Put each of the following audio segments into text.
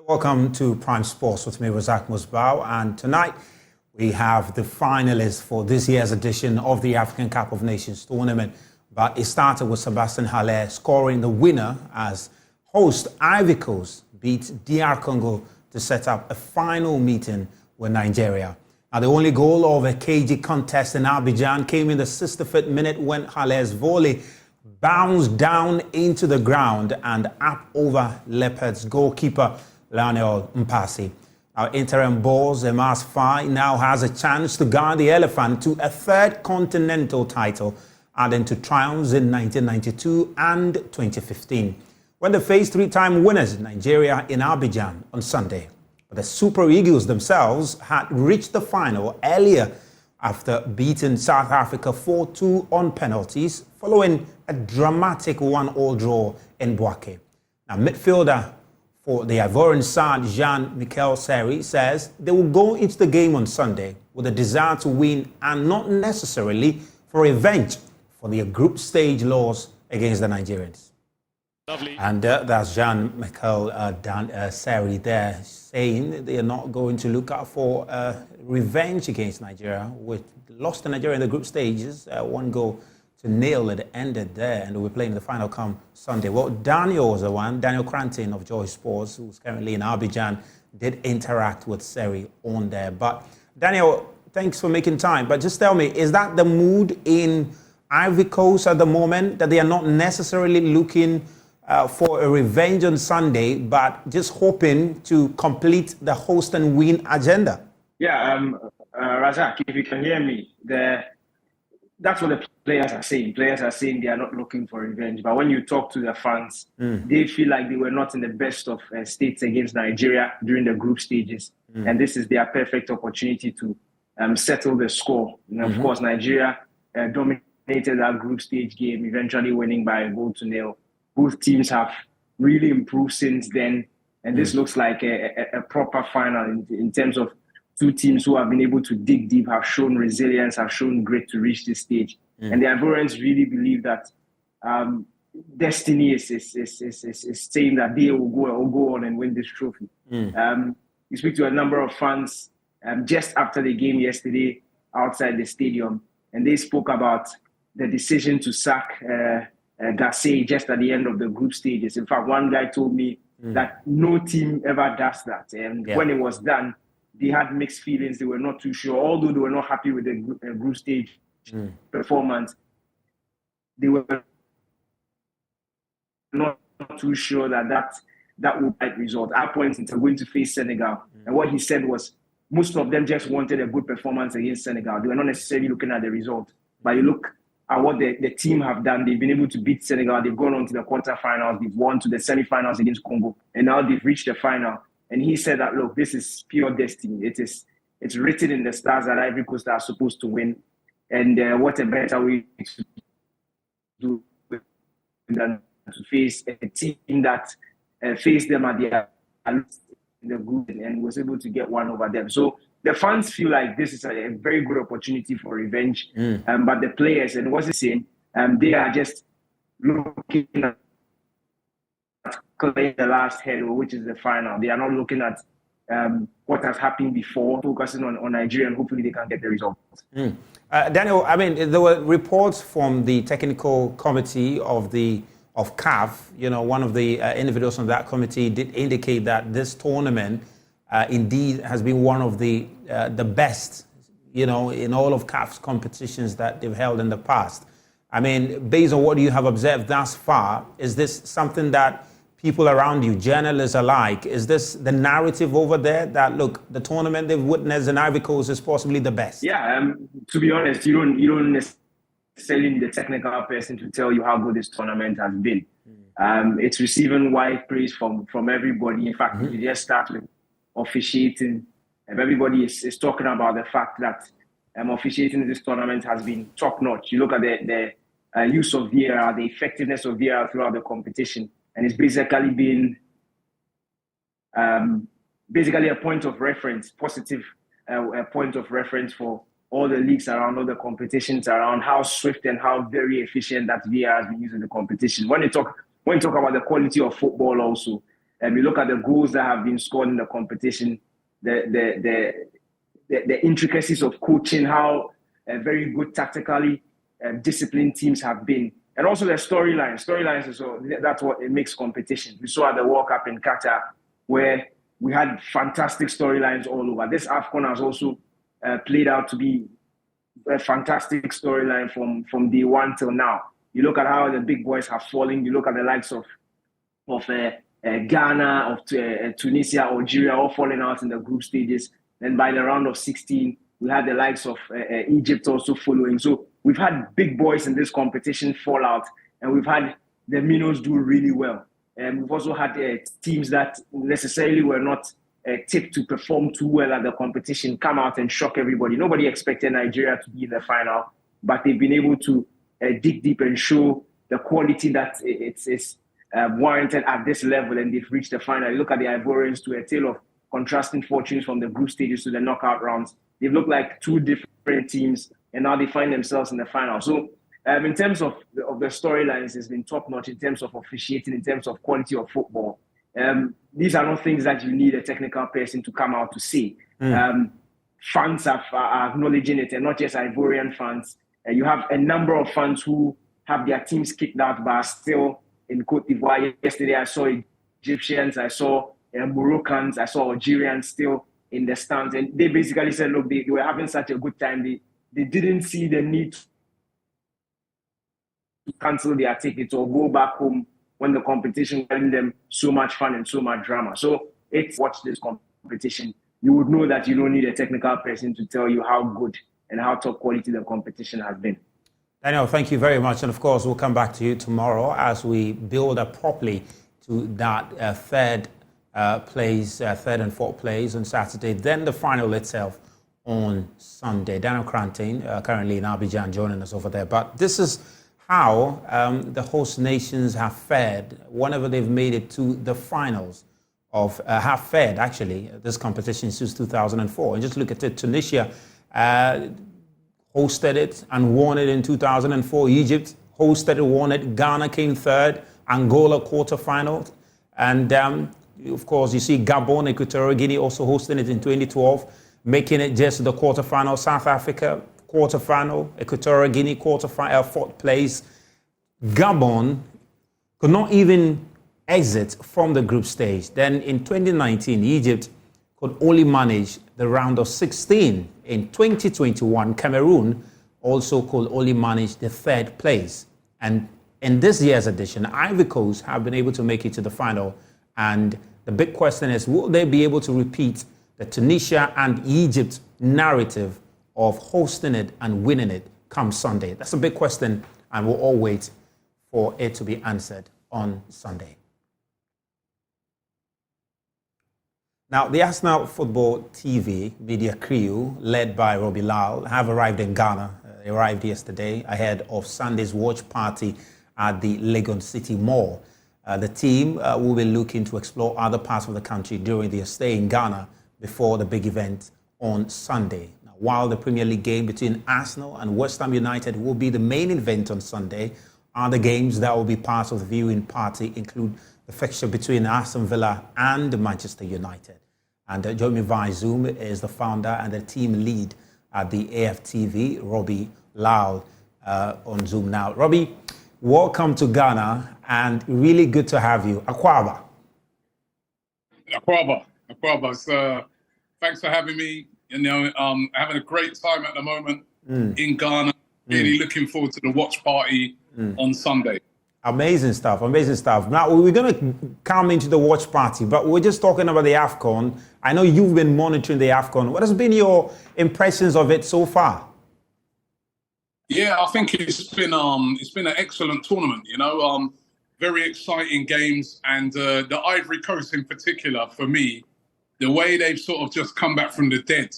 Welcome to Prime Sports with me, Razak Musbao, and tonight we have the finalists for this year's edition of the African Cup of Nations tournament. But it started with Sebastian Haller scoring the winner as host Ivory Coast beat DR Congo to set up a final meeting with Nigeria. Now, the only goal of a cagey contest in Abidjan came in the 65th minute when Haller's volley bounced down into the ground and up over Leopards goalkeeper Lionel Mpasi. Our interim boss, Emas Faye, now has a chance to guide the Elephant to a third continental title, adding to triumphs in 1992 and 2015, when they faced three-time winners Nigeria in Abidjan on Sunday. But the Super Eagles themselves had reached the final earlier after beating South Africa 4-2 on penalties, following a dramatic 1-1 draw in Bouaké. Now, midfielder for the Ivorian side, Jean-Michel Seri, says they will go into the game on Sunday with a desire to win and not necessarily for revenge for their group stage loss against the Nigerians. Lovely. And that's Jean-Michel Seri there saying they are not going to look out for revenge against Nigeria. With lost to Nigeria in the group stages, 1-0 it ended there, and we'll be playing the final come Sunday. Well, Daniel was the one, Daniel Cranton of Joy Sports, who's currently in Abidjan, did interact with Seri on there. But Daniel, thanks for making time. But just tell me, is that the mood in Ivory Coast at the moment, that they are not necessarily looking for a revenge on Sunday, but just hoping to complete the host and win agenda? Yeah, Razak, if you can hear me, that's what the players are saying. Players are saying they are not looking for revenge. But when you talk to the fans, they feel like they were not in the best of states against Nigeria during the group stages. And this is their perfect opportunity to settle the score. And of course, Nigeria dominated that group stage game, eventually winning by 1-0. Both teams have really improved since then. And this looks like a proper final in terms of two teams who have been able to dig deep, have shown resilience, have shown grit to reach this stage. And the Ivorians really believe that destiny is saying that they will go on and win this trophy. You speak to a number of fans just after the game yesterday outside the stadium, and they spoke about the decision to sack Gasset just at the end of the group stages. In fact, one guy told me that no team ever does that. And when it was done, they had mixed feelings. They were not too sure. Although they were not happy with the group stage performance, they were not too sure that would be the result. At points, they're going to face Senegal. And what he said was most of them just wanted a good performance against Senegal. They were not necessarily looking at the result. But you look at what the team have done. They've been able to beat Senegal. They've gone on to the quarterfinals. They've won to the semifinals against Congo. And now they've reached the final. And he said that, look, this is pure destiny. It's written in the stars that Ivory Coast are supposed to win. And what a better way to do than to face a team that faced them at the group and was able to get one over them. So the fans feel like this is a very good opportunity for revenge. But the players, and what's he saying, they are just looking at playing the last hurdle, which is the final. They are not looking at what has happened before, focusing on Nigeria, and hopefully they can get the result. Daniel, I mean, there were reports from the technical committee of CAF. You know, one of the individuals on that committee did indicate that this tournament indeed has been one of the best, you know, in all of CAF's competitions that they've held in the past. I mean, based on what you have observed thus far, is this something that people around you, journalists alike, is this the narrative over there that, look, the tournament they've witnessed in Ivory Coast is possibly the best? Yeah, to be honest, you don't necessarily need the technical person to tell you how good this tournament has been. It's receiving wide praise from everybody. In fact, if you just start with officiating, everybody is talking about the fact that officiating in this tournament has been top-notch. You look at the use of VAR, the effectiveness of VAR throughout the competition, and it's basically been a point of reference, positive a point of reference for all the leagues around, all the competitions around, how swift and how very efficient that VAR has been used in the competition. When you talk about the quality of football also, You look at the goals that have been scored in the competition, the intricacies of coaching, how very good tactically disciplined teams have been, and also the storylines. Storylines is that's what it makes competition. We saw at the World Cup in Qatar where we had fantastic storylines all over. This AFCON has also played out to be a fantastic storyline from day one till now. You look at how the big boys have fallen. You look at the likes of Ghana, of Tunisia, Algeria, all falling out in the group stages. Then by the round of 16, we had the likes of Egypt also following. So we've had big boys in this competition fall out, and we've had the minnows do really well. And we've also had teams that necessarily were not tipped to perform too well at the competition come out and shock everybody. Nobody expected Nigeria to be in the final, but they've been able to dig deep and show the quality that it's warranted at this level, and they've reached the final. You look at the Ivorians, to a tale of contrasting fortunes from the group stages to the knockout rounds. They've looked like two different teams, and now they find themselves in the final. So in terms of the storylines, it's been top-notch in terms of officiating, in terms of quality of football. These are not things that you need a technical person to come out to say. Fans are acknowledging it, and not just Ivorian fans. You have a number of fans who have their teams kicked out but are still in Cote d'Ivoire. Yesterday I saw Egyptians, I saw Moroccans, I saw Algerians still in the stands, and they basically said, look, they were having such a good time. They didn't see the need to cancel their tickets or go back home when the competition giving them so much fun and so much drama. So watch this competition. You would know that you don't need a technical person to tell you how good and how top quality the competition has been. Daniel, thank you very much. And of course, we'll come back to you tomorrow as we build up properly to that third and fourth place on Saturday, then the final itself on Sunday. Daniel Crantain, currently in Abidjan, joining us over there. But this is how the host nations have fared whenever they've made it to the finals of, have fared actually, this competition since 2004. And just look at it, Tunisia hosted it and won it in 2004. Egypt hosted it, won it. Ghana came third. Angola quarterfinal. And of course, you see Gabon, Equatorial Guinea also hosting it in 2012, making it just the quarterfinal. South Africa quarterfinal, Equatorial Guinea quarterfinal, fourth place. Gabon could not even exit from the group stage. Then in 2019, Egypt could only manage the round of 16. In 2021, Cameroon also could only manage the third place. And in this year's edition, Ivory Coast have been able to make it to the final. And the big question is, will they be able to repeat the Tunisia and Egypt narrative of hosting it and winning it come Sunday? That's a big question, and we'll all wait for it to be answered on Sunday. Now, the Arsenal Football TV media crew, led by Robbie Lyle, have arrived in Ghana. They arrived yesterday ahead of Sunday's watch party at the Legon City Mall. The team will be looking to explore other parts of the country during their stay in Ghana before the big event on Sunday. Now, while the Premier League game between Arsenal and West Ham United will be the main event on Sunday, other games that will be part of the viewing party include the fixture between Aston Villa and Manchester United. And joining me via Zoom is the founder and the team lead at the AFTV, Robbie Lyle, on Zoom now. Robbie, welcome to Ghana, and really good to have you. Akwaba. So, thanks for having me. You know, having a great time at the moment in Ghana. Really looking forward to the watch party on Sunday. Amazing stuff, amazing stuff. Now, we're going to come into the watch party, but we're just talking about the AFCON. I know you've been monitoring the AFCON. What has been your impressions of it so far? Yeah, I think it's been an excellent tournament, you know, very exciting games. And the Ivory Coast in particular, for me, the way they've sort of just come back from the dead,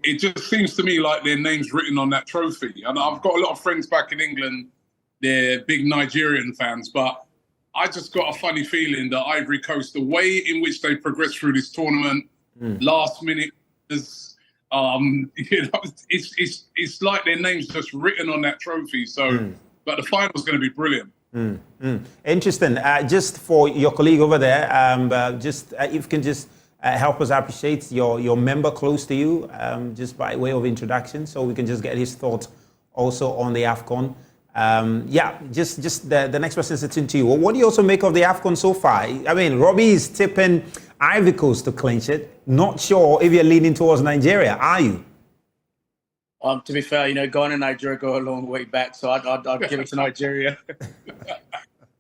it just seems to me like their name's written on that trophy. And I've got a lot of friends back in England. They're big Nigerian fans, but I just got a funny feeling that Ivory Coast, the way in which they progressed through this tournament, last minute, is, you know, it's like their name's just written on that trophy. So, but the final's going to be brilliant. Interesting. Just for your colleague over there, if you can just help us appreciate your member close to you, just by way of introduction, so we can just get his thoughts also on the AFCON. Just the next person sitting to you. Well, what do you also make of the AFCON so far? I mean, Robbie is tipping Ivory Coast to clinch it. Not sure if you're leaning towards Nigeria, are you? To be fair, Ghana and Nigeria go a long way back, so I'd give it to Nigeria.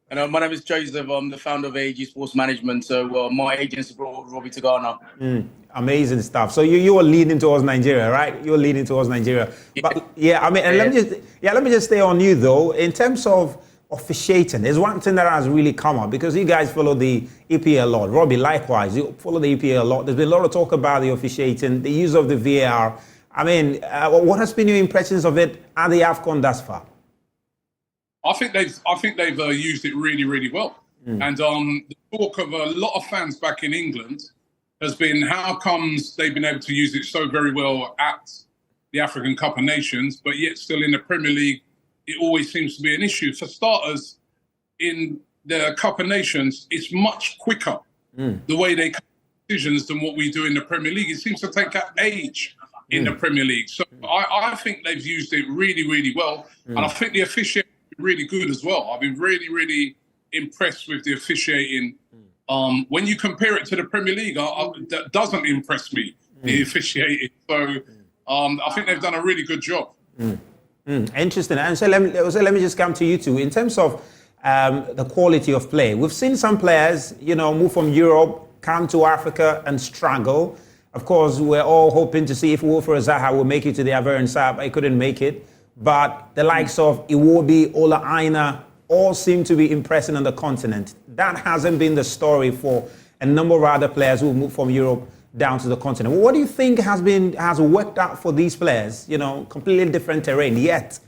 And my name is Joseph. I'm the founder of AEG Sports Management. So my agency brought Robbie to Ghana. Amazing stuff. So you are leaning towards Nigeria, right? You're leaning towards Nigeria. But let me just stay on you though. In terms of officiating, there's one thing that has really come up because you guys follow the EPL a lot. Robbie, likewise, you follow the EPL a lot. There's been a lot of talk about the officiating, the use of the VAR. I mean, what has been your impressions of it at the AFCON thus far? I think they've used it really, really well. And the talk of a lot of fans back in England has been how comes they've been able to use it so very well at the African Cup of Nations, but yet still in the Premier League, it always seems to be an issue. For starters, in the Cup of Nations, it's much quicker the way they make decisions than what we do in the Premier League. It seems to take an age in the Premier League. So I think they've used it really, really well. And I think the officiating is really good as well. I've been really, really impressed with the officiating. When you compare it to the Premier League, that doesn't impress me, the officiating. So I think they've done a really good job. Interesting. And so let me just come to you two. In terms of the quality of play, we've seen some players, move from Europe, come to Africa and struggle. Of course, we're all hoping to see if Wilfred Zaha will make it to the Ivorian side, but he couldn't make it. But the likes of Iwobi, Ola Aina, all seem to be impressing on the continent. That hasn't been the story for a number of other players who moved from Europe down to the continent. What do you think has worked out for these players? Completely different terrain, yet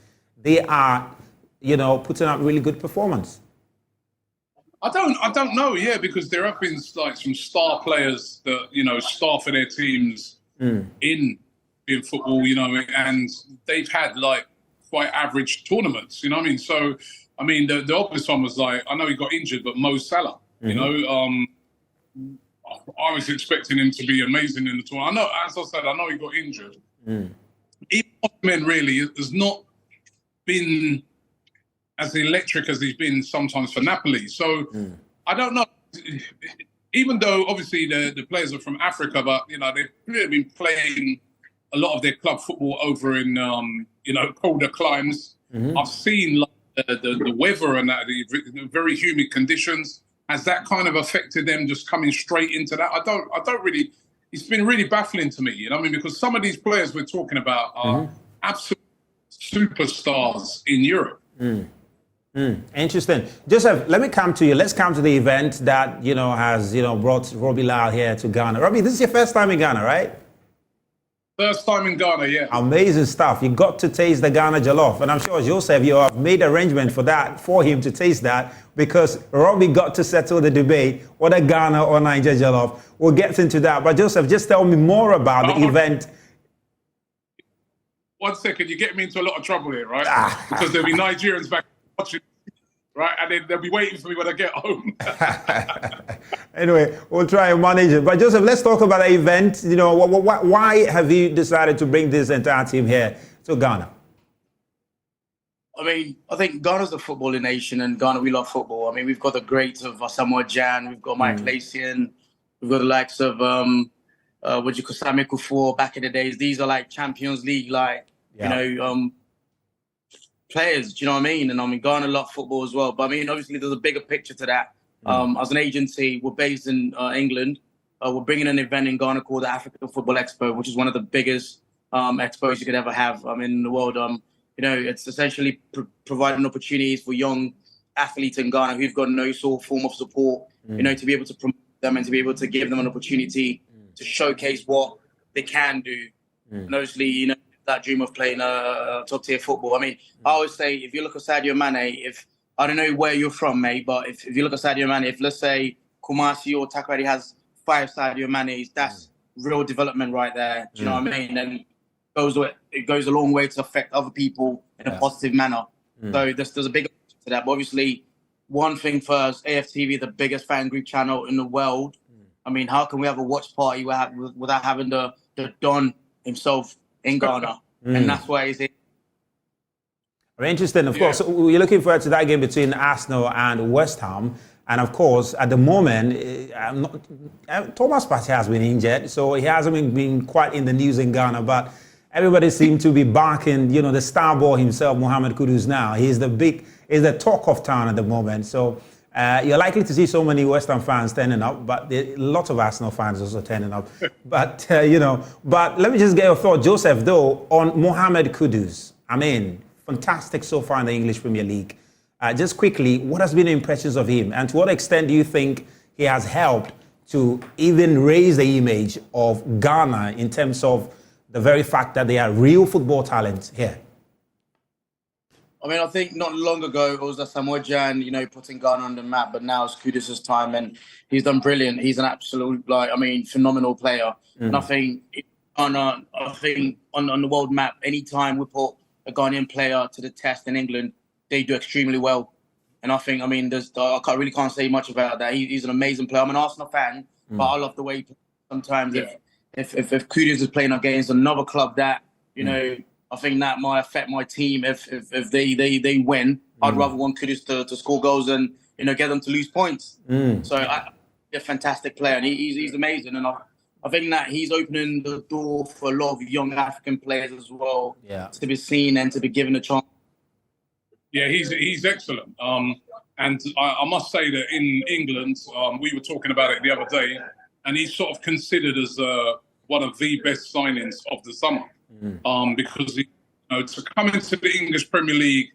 they are, putting up really good performance. I don't know, because there have been like some star players that, star for their teams in football, and they've had like quite average tournaments, you know what I mean? So, I mean, the obvious one was like, I know he got injured, but Mo Salah, I was expecting him to be amazing in the tournament. I know, as I said, I know he got injured. Even Osimhen really has not been as electric as he's been sometimes for Napoli. So I don't know. Even though obviously the players are from Africa, but they've really been playing a lot of their club football over in colder climes. I've seen like the weather and that, the very humid conditions. Has that kind of affected them just coming straight into that? I don't really. It's been really baffling to me. Because some of these players we're talking about are absolute superstars in Europe. Interesting. Joseph, let me come to you. Let's come to the event that, has, brought Robbie Lyle here to Ghana. Robbie, this is your first time in Ghana, right? First time in Ghana, yeah. Amazing stuff. You got to taste the Ghana jollof. And I'm sure, Joseph, you have made arrangement for him to taste that because Robbie got to settle the debate, whether Ghana or Niger jollof. We'll get into that. But Joseph, just tell me more about the event. 1 second, you get me into a lot of trouble here, right? Because there'll be Nigerians back watching, right? And then they'll be waiting for me when I get home. Anyway, we'll try and manage it. But Joseph, let's talk about the event. Why have you decided to bring this entire team here to Ghana? I mean, I think Ghana's a footballing nation, and Ghana, we love football. I mean, we've got the greats of Samoa Jan, we've got Mike Lacian, we've got the likes of Sami Kufuor back in the days. These are like Champions League, players, do you know what I mean? And I mean, Ghana love football as well. But I mean, obviously, there's a bigger picture to that. As an agency, we're based in England. We're bringing an event in Ghana called the African Football Expo, which is one of the biggest expos you could ever have in the world. It's essentially providing opportunities for young athletes in Ghana who've got no sort of form of support, to be able to promote them and to be able to give them an opportunity to showcase what they can do. And obviously, that dream of playing top tier football. I mean, I always say, if you look at Sadio Mane, I don't know where you're from, mate, but if you look at Sadio Mane, if let's say Kumasi or Takoradi has 5 Sadio Manes, that's real development right there. Do you know what I mean? And it goes a long way to affect other people in a positive manner. So there's a big to that. But obviously, one thing first, AFTV, the biggest fan group channel in the world. I mean, how can we have a watch party without having the Don himself in Ghana? And that's why he's in. Very interesting. Of course, we're looking forward to that game between Arsenal and West Ham. And of course, at the moment, Thomas Partey has been injured, so he hasn't been quite in the news in Ghana. But everybody seems to be backing, the star boy himself, Mohamed Kudus. Now he's the talk of town at the moment. So you're likely to see so many West Ham fans turning up, but lots of Arsenal fans also turning up. But but let me just get your thought, Joseph, though, on Mohamed Kudus. I mean, fantastic so far in the English Premier League. Just quickly, what has been the impressions of him, and to what extent do you think he has helped to even raise the image of Ghana in terms of the very fact that they are real football talents here? I mean, I think not long ago it was the Samoa Gyan, putting Ghana on the map, but now it's Kudus' time, and he's done brilliant. He's an absolute, phenomenal player. And I think on the world map, anytime we put a Ghanaian player to the test in England, they do extremely well. And I think, I really can't say much about that. He's an amazing player. I'm an Arsenal fan, but I love the way he plays sometimes. If Kudus is playing against another club that, I think that might affect my team if they win. I'd rather want Kudus to score goals and, get them to lose points. So he's a fantastic player, and he's amazing. And I think that he's opening the door for a lot of young African players as well to be seen and to be given a chance. Yeah, he's excellent. And I must say that in England, we were talking about it the other day, and he's sort of considered as one of the best signings of the summer. Because to come into the English Premier League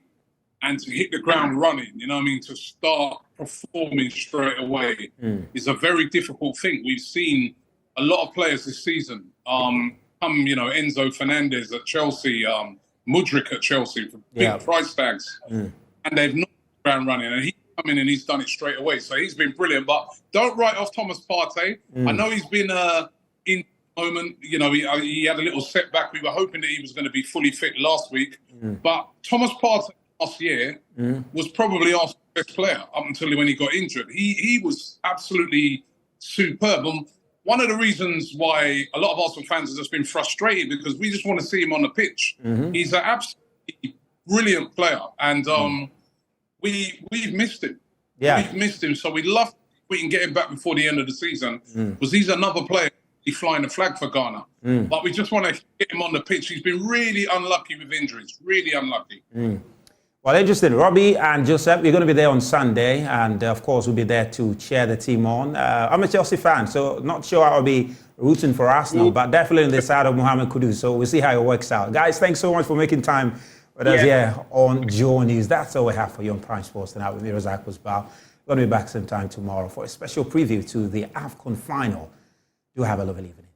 and to hit the ground running, to start performing straight away is a very difficult thing. We've seen a lot of players this season Enzo Fernandez at Chelsea, Mudryk at Chelsea for big price tags, and they've not hit the ground running, and he's come in and he's done it straight away. So he's been brilliant. But don't write off Thomas Partey. I know he's been in moment, he had a little setback. We were hoping that he was going to be fully fit last week, but Thomas Partey last year was probably our best player up until when he got injured. He was absolutely superb. One of the reasons why a lot of Arsenal fans have just been frustrated because we just want to see him on the pitch. He's an absolutely brilliant player, and we've missed him. We've missed him, so we'd love we can get him back before the end of the season because he's another player flying the flag for Ghana. But we just want to get him on the pitch. He's been really unlucky with injuries, really unlucky. Well, interesting. Robbie and Joseph, we're going to be there on Sunday, and of course we'll be there to cheer the team on. I'm a Chelsea fan, so not sure I'll be rooting for Arsenal, but definitely on the side of Mohamed Kudus, so we'll see how it works out. Guys, thanks so much for making time with us here on Joe News. That's all we have for you on Prime Sports tonight with me, Razak Musbao. We're going to be back same time tomorrow for a special preview to the AFCON final. Do have a lovely evening.